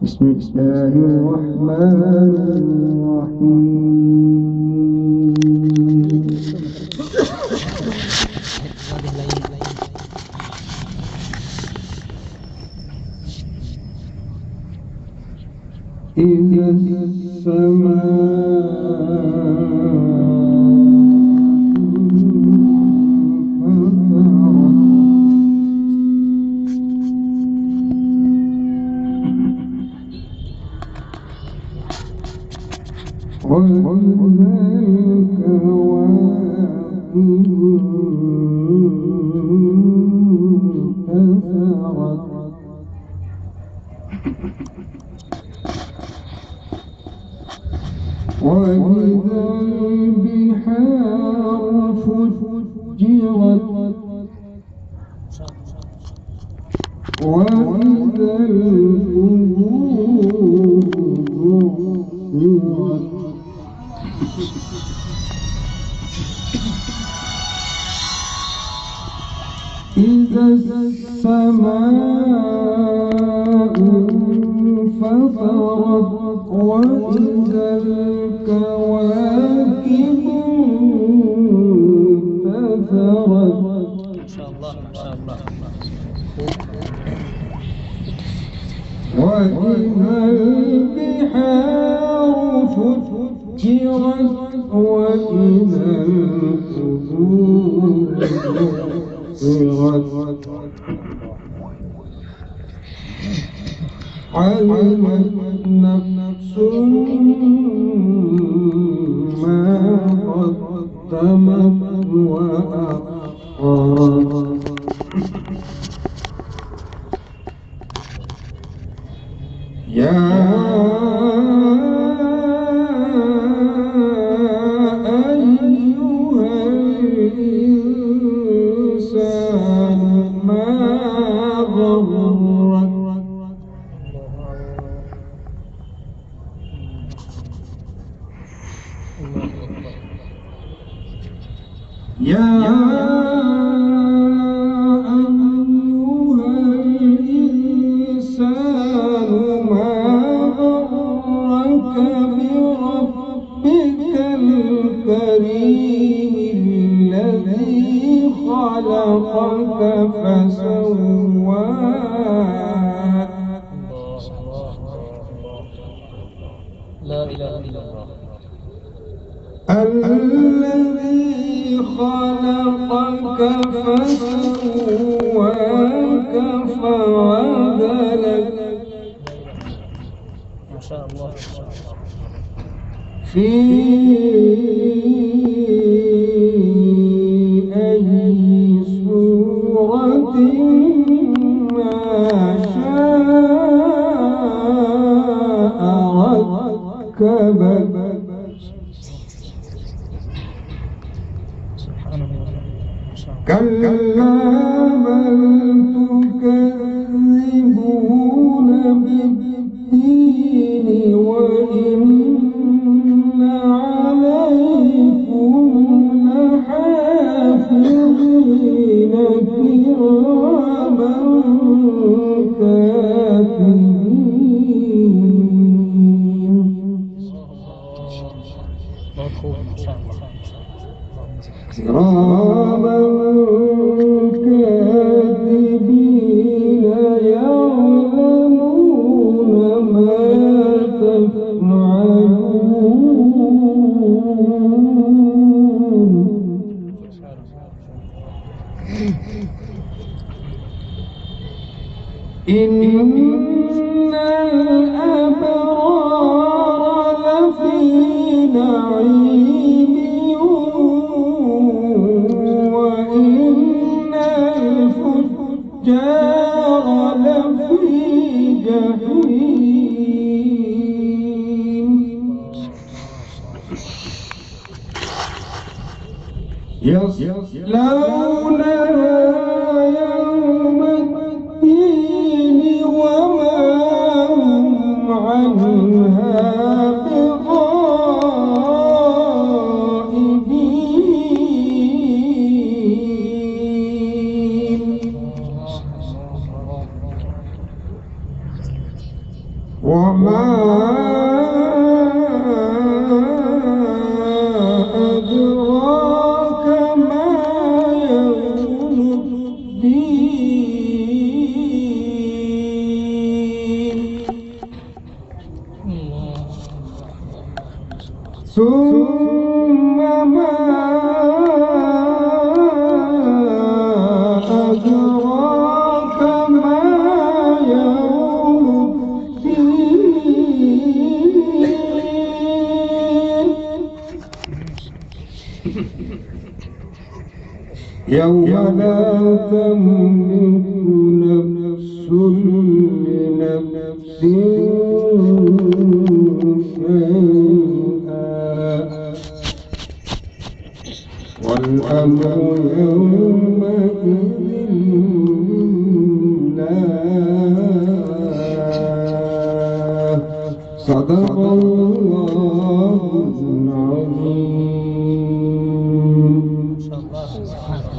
بسم الله الرحمن الرحيم. إذا وإذا البحار فجرت وإذا القبور بعثرت إذا السماء انفطرت وإذا الكواكب انتثرت ما شاء الله ما شاء الله. وإذا البحار فجرت وإذا القبور بعثرت علمت نفس ما قدمت وأخرت يا أيها الإنسان ما غرك يا أيها الإنسان ما غرك بربك الكريم الذي خلقك فسواك لا إله إلا الله. الذي خلقك فسواك فعدلك ما شاء الله. في أي صورة ما شاء ركبك كلا بل تكذبون بالدين وإن عليكم لحافظين كراما كاتبين كراما كاتبين يعلمون ما تفعلون إن الأبرار لفي نعيم وإن الفجار لفي جحيم يصلونها يوم الدين وما هم عنها بغائبين وما أدراك ما يوم الدين ثم ما أدراك ما يوم الدين يوم لا تملك نفس لنفس والأمر يومئذ لله صدق الله العظيم.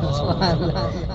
ما شاء الله.